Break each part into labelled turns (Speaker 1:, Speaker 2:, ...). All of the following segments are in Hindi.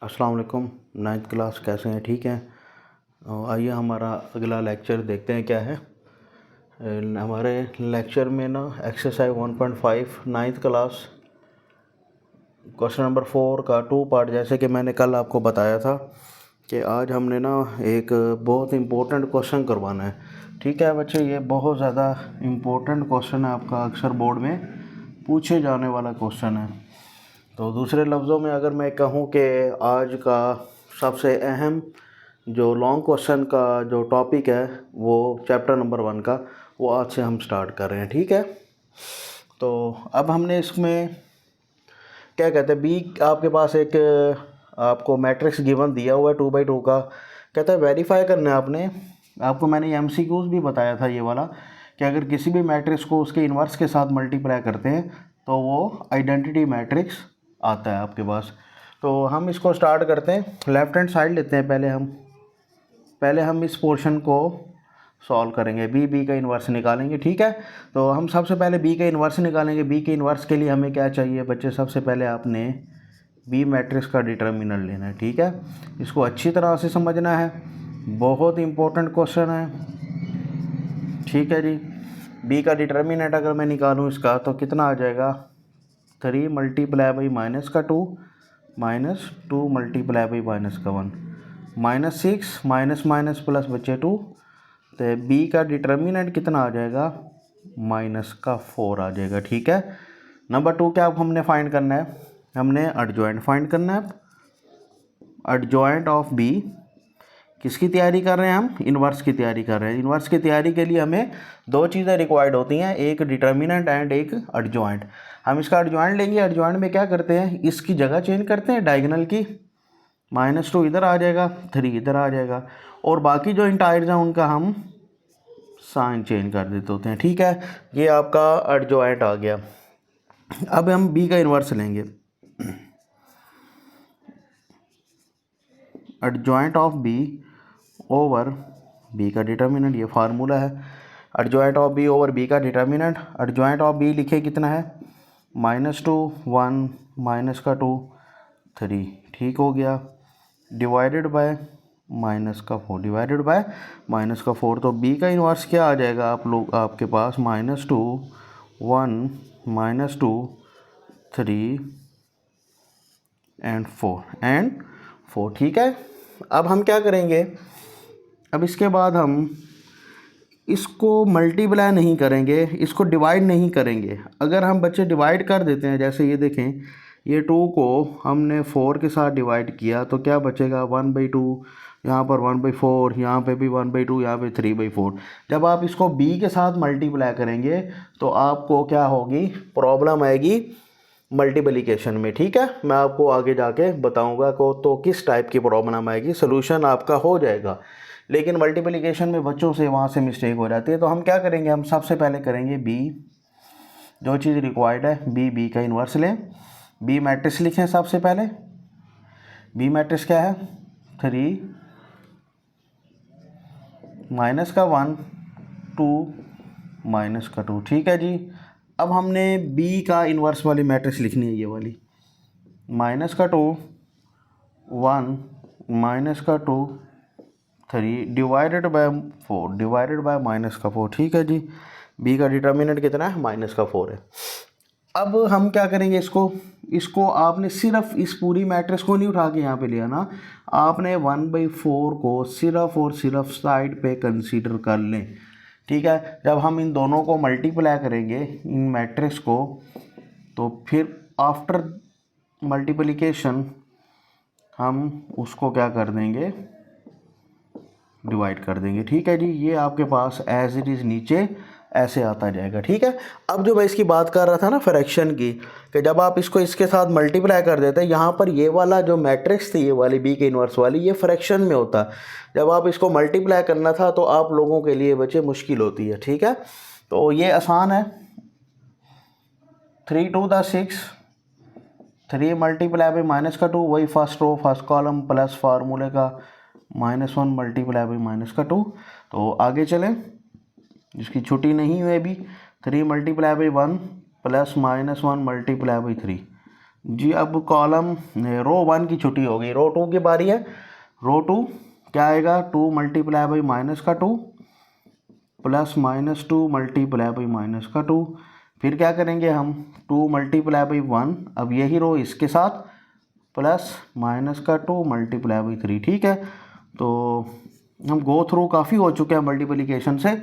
Speaker 1: अस्सलाम वालेकुम। नाइन्थ क्लास कैसे हैं? ठीक हैं। आइए हमारा अगला लेक्चर देखते हैं क्या है। हमारे लेक्चर में ना exercise 1.5 ninth class question number 4 का 2 पार्ट, जैसे कि मैंने कल आपको बताया था कि आज हमने ना एक बहुत इम्पोर्टेंट क्वेश्चन करवाना है। ठीक है बच्चे, ये बहुत ज़्यादा इम्पोर्टेंट क्वेश्चन है, आपका अक्सर बोर्ड में पूछे जाने वाला क्वेश्चन है। तो दूसरे लफ्ज़ों में अगर मैं कहूँ कि आज का सबसे अहम जो लॉन्ग क्वेश्चन का जो टॉपिक है वो चैप्टर नंबर 1 का, वो आज से हम स्टार्ट कर रहे हैं। ठीक है, तो अब हमने इसमें क्या कहते हैं, बी आपके पास एक आपको मैट्रिक्स गिवन दिया हुआ है 2/2 का। कहता है वेरीफाई करना है आपने। आपको मैंने एमसीक्यूज भी बताया था ये वाला कि अगर किसी भी मैट्रिक्स को उसके इन्वर्स के साथ मल्टीप्लाई करते हैं तो वो आइडेंटिटी मैट्रिक्स आता है आपके पास। तो हम इसको स्टार्ट करते हैं। लेफ़्ट हैंड साइड लेते हैं पहले हम इस पोर्शन को सॉल्व करेंगे। बी का इन्वर्स निकालेंगे। ठीक है, तो हम सबसे पहले बी का इन्वर्स निकालेंगे। बी के इन्वर्स के लिए हमें क्या चाहिए बच्चे? सबसे पहले आपने बी मैट्रिक्स का डिटर्मिनेंट लेना है। ठीक है, इसको अच्छी तरह से समझना है, बहुत इंपॉर्टेंट क्वेश्चन है। ठीक है जी, बी का डिटर्मिनेंट अगर मैं निकालूँ इसका तो कितना आ जाएगा? 3 मल्टीप्लाई बाई माइनस का 2 -2 मल्टीप्लाई बाई माइनस का 1 -6 माइनस माइनस प्लस बचे 2। तो बी का डिटर्मिनेंट कितना आ जाएगा? -4 आ जाएगा। ठीक है, नंबर 2 क्या अब हमने फाइंड करना है? हमने एडजॉइंट फाइंड करना है। एडजॉइंट ऑफ बी किसकी तैयारी कर रहे हैं? हम इन्वर्स की तैयारी कर रहे हैं। इन्वर्स की तैयारी के लिए हमें दो चीज़ें रिक्वायर्ड होती हैं, एक डिटर्मिनेंट एंड एक एडजॉइंट। हम इसका एडजॉइंट लेंगे। एडजॉइंट में क्या करते हैं, इसकी जगह चेंज करते हैं डायगोनल की। -2 इधर आ जाएगा, 3 इधर आ जाएगा, और बाकी जो इंटायर्स हैं उनका हम साइन चेंज कर देते होते हैं। ठीक है, ये आपका एडजॉइंट आ गया। अब हम बी का इन्वर्स लेंगे। Adjoint of B over B का डिटर्मिनेंट, ये फार्मूला है। Adjoint of B over B का डिटर्मिनेंट। एडजॉइंट ऑफ बी लिखे कितना है? -2 1 माइनस का 2 3। ठीक हो गया, डिवाइडेड बाय -4, डिवाइडेड बाय -4। तो बी का इन्वर्स क्या आ जाएगा आप लोग आपके पास? -2 1 -2 3 एंड 4 ठीक है, अब हम क्या करेंगे? अब इसके बाद हम इसको मल्टीप्लाई नहीं करेंगे, इसको डिवाइड नहीं करेंगे। अगर हम बच्चे डिवाइड कर देते हैं, जैसे ये देखें, ये 2 को हमने 4 के साथ डिवाइड किया तो क्या बचेगा? 1/2, यहाँ पर 1/4, यहाँ पे भी 1/2, यहाँ पे 3/4। जब आप इसको b के साथ मल्टीप्लाई करेंगे तो आपको क्या होगी? प्रॉब्लम आएगी मल्टीप्लिकेशन में। ठीक है, मैं आपको आगे जाके बताऊंगा को तो किस टाइप की प्रॉब्लम आएगी, सोल्यूशन आपका हो जाएगा। लेकिन मल्टीप्लिकेशन में बच्चों से वहाँ से मिस्टेक हो जाती है। तो हम क्या करेंगे? हम सबसे पहले करेंगे बी, जो चीज़ रिक्वायर्ड है बी का इन्वर्स लें। बी मैट्रिक्स लिखें सबसे पहले। बी मैट्रिक्स क्या है? 3 माइनस का 1 2 माइनस का 2। ठीक है जी, अब हमने बी का इन्वर्स वाली मैट्रिक्स लिखनी है, ये वाली। -2 1 -2 3 डिवाइडेड बाय 4, डिवाइडेड बाय -4। ठीक है जी, बी का डिटर्मिनेंट कितना है? -4 है। अब हम क्या करेंगे? इसको आपने सिर्फ इस पूरी मैट्रिक्स को नहीं उठा के यहाँ पे लिया ना, आपने 1/4 को सिर्फ और सिर्फ साइड पे कंसीडर कर लें। ठीक है, जब हम इन दोनों को मल्टीप्लाई करेंगे इन मैट्रिक्स को, तो फिर आफ्टर मल्टीप्लिकेशन हम उसको क्या कर देंगे? डिवाइड कर देंगे। ठीक है जी, ये आपके पास एज इट इज़ नीचे ऐसे आता जाएगा। ठीक है, अब जो मैं इसकी बात कर रहा था ना फ्रैक्शन की, कि जब आप इसको इसके साथ मल्टीप्लाई कर देते हैं, यहाँ पर ये वाला जो मैट्रिक्स थी, ये वाली बी के इन्वर्स वाली, ये फ्रैक्शन में होता। जब आप इसको मल्टीप्लाई करना था तो आप लोगों के लिए बच्चे मुश्किल होती है। ठीक है, तो ये आसान है। 3 2 6, 3 मल्टीप्लाई बाई -2, वही first row first column plus फार्मूले का -1 मल्टीप्लाई बाई -2। तो आगे चलें, जिसकी छुट्टी नहीं हुई अभी। 3 multiply by 1 plus -1 multiply by 3, जी अब कॉलम रो 1 की छुट्टी हो गई, रो 2 की बारी है। रो 2 क्या आएगा, 2 मल्टीप्लाई बाई माइनस का 2 plus minus 2 multiply by minus का 2। फिर क्या करेंगे हम, 2 मल्टीप्लाई बाई 1, अब यही रो इसके साथ प्लस माइनस का 2 मल्टीप्लाई बाई 3। ठीक है, तो हम गो थ्रू काफ़ी हो चुके हैं मल्टीप्लिकेशन से।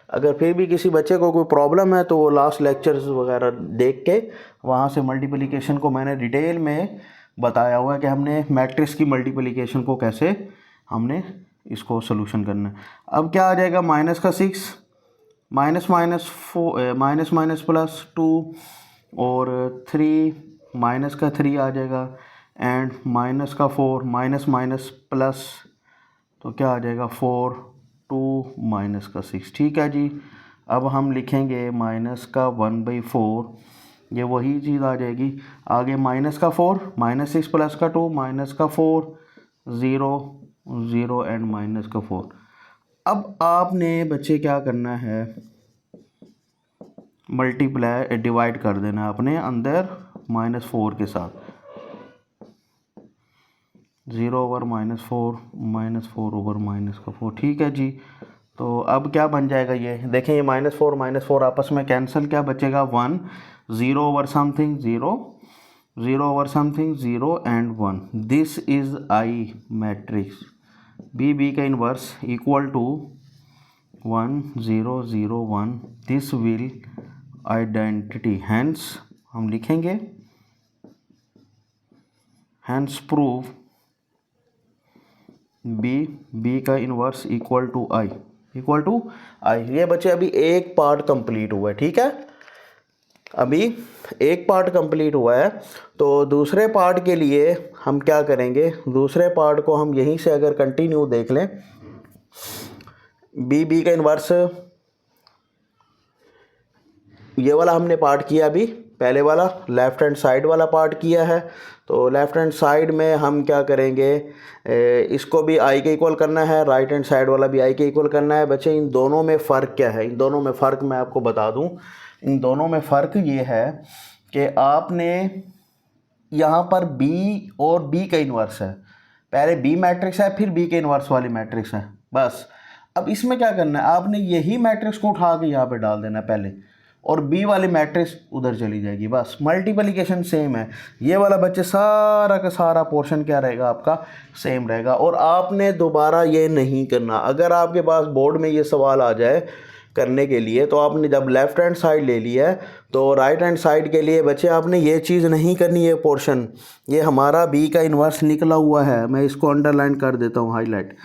Speaker 1: अगर फिर भी किसी बच्चे को कोई प्रॉब्लम है तो वो लास्ट लेक्चर्स वगैरह देख के वहाँ से मल्टीप्लिकेशन को मैंने डिटेल में बताया हुआ है कि हमने मैट्रिक्स की मल्टीप्लिकेशन को कैसे हमने इसको सोल्यूशन करना है। अब क्या आ जाएगा, माइनस का 6 minus minus 4 minus minus plus 2 और 3 माइनस का 3 आ जाएगा एंड माइनस का 4 माइनस माइनस प्लस, तो क्या आ जाएगा 4 2 माइनस का 6। ठीक है जी, अब हम लिखेंगे माइनस का 1/4, ये वही चीज़ आ जाएगी। आगे माइनस का 4 माइनस 6 प्लस का 2 माइनस का 4 0 0 एंड माइनस का 4। अब आपने बच्चे क्या करना है, मल्टीप्लाई डिवाइड कर देना है अपने अंदर -4 के साथ, 0 ओवर -4 -4 ओवर माइनस का 4। ठीक है जी, तो अब क्या बन जाएगा, ये देखें ये -4 आपस में कैंसिल, क्या बचेगा 1, 0 over something 0, 0 over something 0 and 1। This is I matrix, B का inverse equal to 1 0 0 1, this will identity, hence हम लिखेंगे हैंस प्रूव बी का इनवर्स इक्वल टू आई, ये बच्चे अभी एक पार्ट कंप्लीट हुआ है। ठीक है, अभी एक पार्ट कंप्लीट हुआ है, तो दूसरे पार्ट के लिए हम क्या करेंगे, दूसरे पार्ट को हम यहीं से अगर कंटिन्यू देख लें, बी का इनवर्स ये वाला हमने पार्ट किया, अभी पहले वाला लेफ़्ट हैंड साइड वाला पार्ट किया है। तो लेफ़्ट हैंड साइड में हम क्या करेंगे, इसको भी आई के इक्वल करना है, राइट हैंड साइड वाला भी आई के इक्वल करना है। बच्चे इन दोनों में फ़र्क क्या है, इन दोनों में फ़र्क मैं आपको बता दूं। इन दोनों में फ़र्क ये है कि आपने यहाँ पर बी और बी का इन्वर्स है, पहले बी मैट्रिक्स है फिर बी के इन्वर्स वाली मैट्रिक्स है, बस। अब इसमें क्या करना है, आपने यही मैट्रिक्स को उठा के यहाँ पे डाल देना है पहले, और बी वाली मैट्रिक्स उधर चली जाएगी, बस। मल्टीप्लिकेशन सेम है, ये वाला बच्चे सारा का सारा पोर्शन क्या रहेगा आपका, सेम रहेगा। और आपने दोबारा ये नहीं करना, अगर आपके पास बोर्ड में ये सवाल आ जाए करने के लिए, तो आपने जब लेफ़्ट हैंड साइड ले लिया है तो राइट हैंड साइड के लिए बच्चे आपने ये चीज़ नहीं करनी है पोर्शन। ये हमारा बी का इन्वर्स निकला हुआ है, मैं इसको अंडरलाइन कर देता हूँ हाईलाइट।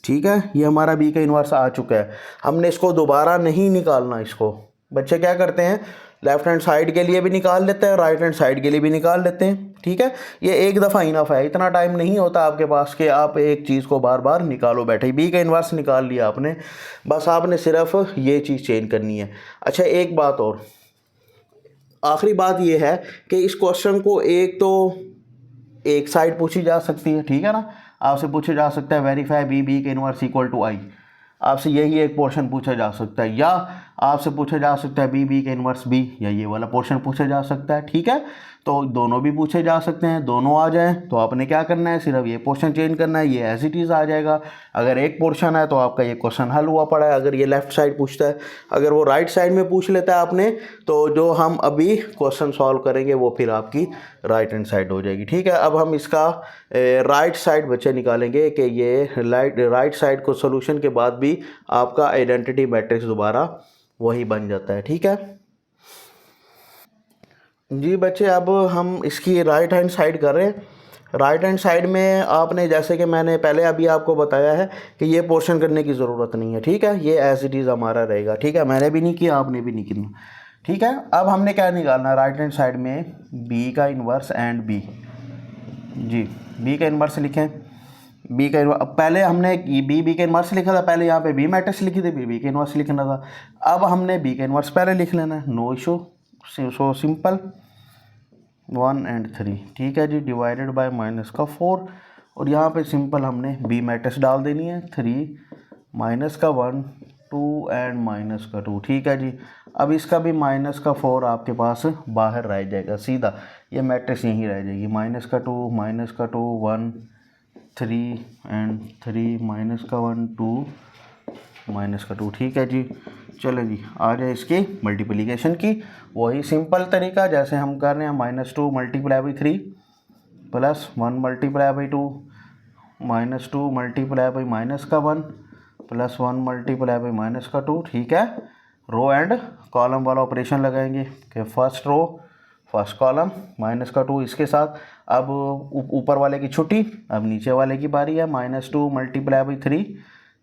Speaker 1: ठीक है, ये हमारा बी का इन्वर्स आ चुका है, हमने इसको दोबारा नहीं निकालना। इसको बच्चे क्या करते हैं, लेफ्ट हैंड साइड के लिए भी निकाल लेते हैं, राइट हैंड साइड के लिए भी निकाल लेते हैं। ठीक है, ये एक दफ़ा इनफ है, इतना टाइम नहीं होता आपके पास कि आप एक चीज़ को बार बार निकालो बैठे। बी का इन्वर्स निकाल लिया आपने, बस आपने सिर्फ ये चीज़ चेंज करनी है। अच्छा, एक बात और, आखिरी बात ये है कि इस क्वेश्चन को एक तो एक साइड पूछी जा सकती है, ठीक है ना, आपसे पूछा जा सकता है वेरीफाई बी के इनवर्स इक्वल टू आई, आपसे यही एक पोर्शन पूछा जा सकता है, या आपसे पूछा जा सकता है बी के इनवर्स बी, या ये वाला पोर्शन पूछा जा सकता है। ठीक है, तो दोनों भी पूछे जा सकते हैं, दोनों आ जाएं तो आपने क्या करना है, सिर्फ ये पोर्शन चेंज करना है, ये एज इट इज़ आ जाएगा। अगर एक पोर्शन है तो आपका ये क्वेश्चन हल हुआ पड़ा है। अगर ये लेफ्ट साइड पूछता है, अगर वो राइट साइड में पूछ लेता है आपने, तो जो हम अभी क्वेश्चन सॉल्व करेंगे वो फिर आपकी राइट हैंड साइड हो जाएगी। ठीक है, अब हम इसका राइट साइड बच्चे निकालेंगे कि ये राइट साइड को सोल्यूशन के बाद भी आपका आइडेंटिटी मैट्रिक्स दोबारा वही बन जाता है। ठीक है जी बच्चे, अब हम इसकी राइट हैंड साइड कर रहे हैं। राइट हैंड साइड में आपने, जैसे कि मैंने पहले अभी आपको बताया है कि ये पोर्शन करने की ज़रूरत नहीं है। ठीक है, ये एज इट इज़ हमारा रहेगा। ठीक है, मैंने भी नहीं किया, आपने भी नहीं किया। ठीक है, अब हमने क्या निकालना है, राइट हैंड साइड में बी का इन्वर्स एंड बी। जी, बी का इन्वर्स लिखें, बी का इन्वर्स, अब पहले हमने बी का इन्वर्स लिखा था, पहले यहाँ पे बी मैट्रिक्स लिखी थी, बी का इन्वर्स लिखना था। अब हमने बी का इन्वर्स पहले लिख लेना है, no issue, so simple, 1 and 3। ठीक है जी, डिवाइडेड बाय माइनस का 4, और यहाँ पे सिंपल हमने बी मैट्रिक्स डाल देनी है, 3 माइनस का 1 2 एंड माइनस का 2, ठीक है जी। अब इसका भी माइनस का 4 आपके पास बाहर रह जाएगा, सीधा ये मैट्रिक्स यहीं रह जाएगी। माइनस का 2 1 3 एंड 3 माइनस का 1 2 माइनस का 2, ठीक है जी। चलो जी, आ जाए इसकी मल्टीप्लिकेशन की, वही सिंपल तरीका जैसे हम कर रहे हैं। -2 multiply by 3 plus 1 multiply by 2 -2 multiply by minus का 1 प्लस 1 मल्टीप्लाई बाई माइनस का 2, ठीक है। रो एंड कॉलम वाला ऑपरेशन लगाएंगे कि first row first column minus का 2 इसके साथ। अब ऊपर वाले की छुट्टी, अब नीचे वाले की बारी है। -2 मल्टीप्लाई बाई 3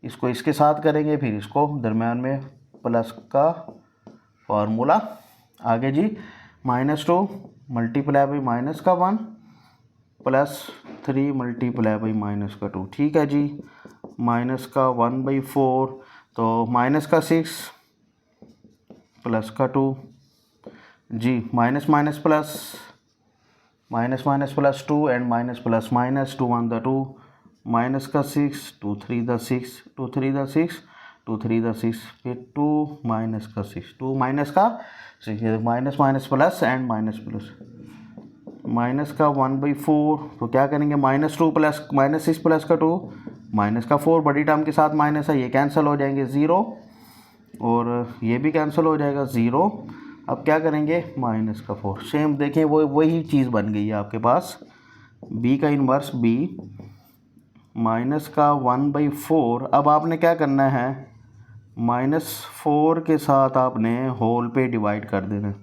Speaker 1: इसको इसके साथ करेंगे, फिर इसको दरम्यान में प्लस का फार्मूला। आगे जी -2 मल्टीप्लाई बाई माइनस का 1 प्लस 3 मल्टीप्लाई बाई माइनस का 2, ठीक है जी। माइनस का 1/4 तो माइनस का 6 प्लस का 2 जी। Minus minus plus minus minus plus 2 and minus plus minus 2 1 2 minus का 6 2 3 6 2 3 6 2 3 6 फिर 2 माइनस का 6 2 माइनस का 6 minus minus plus and minus plus minus का 1/4 तो क्या करेंगे -2 प्लस -6 प्लस का 2 माइनस का 4 बड़ी टर्म के साथ माइनस है, ये कैंसिल हो जाएंगे 0 और ये भी कैंसिल हो जाएगा 0। अब क्या करेंगे माइनस का 4, सेम देखें वो वही चीज़ बन गई है आपके पास। b का इन्वर्स b माइनस का 1/4। अब आपने क्या करना है, -4 के साथ आपने होल पे डिवाइड कर देना।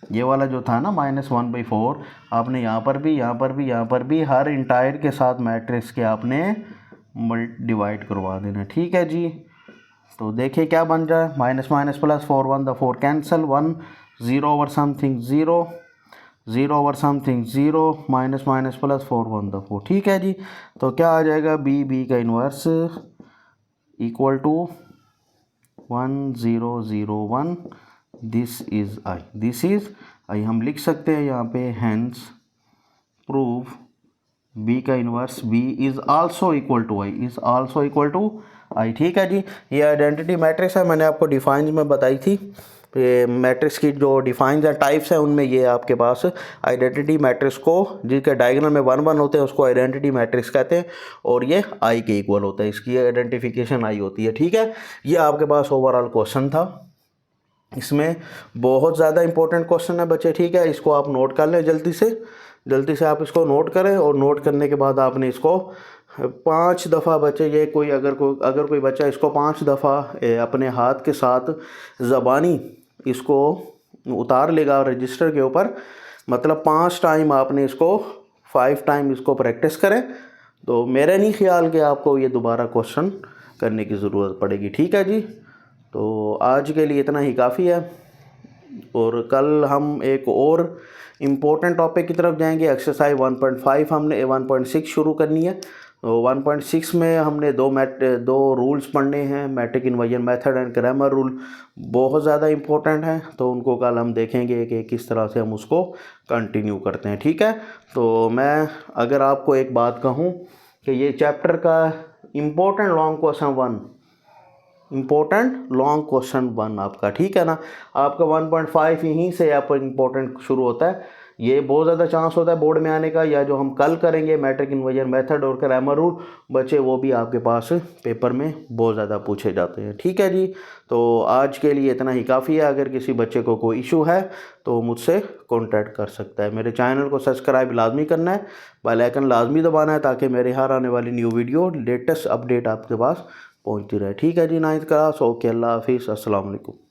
Speaker 1: ये वाला जो था ना -1/4 आपने यहाँ पर भी यहाँ पर भी यहाँ पर भी हर इंटायर के साथ मैट्रिक्स के आपने डिवाइड करवा देना, ठीक है जी। तो देखिए क्या बन रहा है, minus minus plus 4 1 the 4 cancel 1 0 over something 0 0 over something 0 minus minus plus 4 1 the 4, ठीक है जी। तो क्या आ जाएगा b का inverse equal to 1 0 0 1 this is I हम लिख सकते हैं यहाँ पे हैंस प्रूव b का inverse b is also equal to I, ठीक है जी। ये आइडेंटिटी मैट्रिक्स है, मैंने आपको डिफाइंस में बताई थी। ये मैट्रिक्स की जो डिफाइंस हैं टाइप्स हैं उनमें ये आपके पास आइडेंटिटी मैट्रिक्स को जिसके डायगोनल में 1 1 होते हैं उसको आइडेंटिटी मैट्रिक्स कहते हैं और ये आई के इक्वल होता है, इसकी आइडेंटिफिकेशन आई होती है, ठीक है। ये आपके पास ओवरऑल क्वेश्चन था, इसमें बहुत ज़्यादा इंपॉर्टेंट क्वेश्चन है बच्चे, ठीक है। इसको आप नोट कर लें जल्दी से आप इसको नोट करें और नोट करने के बाद आपने इसको 5 दफ़ा बच्चे ये अगर कोई बच्चा इसको 5 दफ़ा अपने हाथ के साथ ज़बानी इसको उतार लेगा रजिस्टर के ऊपर, मतलब 5 टाइम आपने इसको 5 टाइम इसको प्रैक्टिस करें, तो मेरा नहीं ख्याल कि आपको ये दोबारा क्वेश्चन करने की ज़रूरत पड़ेगी, ठीक है जी। तो आज के लिए इतना ही काफ़ी है और कल हम एक और इम्पोर्टेंट टॉपिक की तरफ जाएंगे। एक्सरसाइज 1.5 हमने 1.6 शुरू करनी है। तो 1.6 में हमने दो रूल्स पढ़ने हैं, matrix inversion method and grammar rule, बहुत ज़्यादा इम्पोर्टेंट हैं। तो उनको कल हम देखेंगे कि किस तरह से हम उसको कंटिन्यू करते हैं, ठीक है। तो मैं अगर आपको एक बात कहूँ कि ये चैप्टर का इम्पोर्टेंट लॉन्ग क्वेश्चन 1 आपका, ठीक है ना। आपका 1.5 यहीं से आपका इम्पोर्टेंट शुरू होता है, ये बहुत ज़्यादा चांस होता है बोर्ड में आने का। या जो हम कल करेंगे मैट्रिक इन्वर्जन मेथड और ग्रामर रूल बच्चे, वो भी आपके पास पेपर में बहुत ज़्यादा पूछे जाते हैं, ठीक है जी। तो आज के लिए इतना ही काफ़ी है। अगर किसी बच्चे को कोई इशू है तो मुझसे कॉन्टैक्ट कर सकता है। मेरे चैनल को सब्सक्राइब लाजमी करना है, बेल आइकन लाजमी दबाना है ताकि मेरे हर आने वाली न्यू वीडियो लेटेस्ट अपडेट आपके पास पहुंचती रहे, ठीक है जी। 9th क्लास, ओके, अल्लाह हाफिज़, अस्सलाम वालेकुम।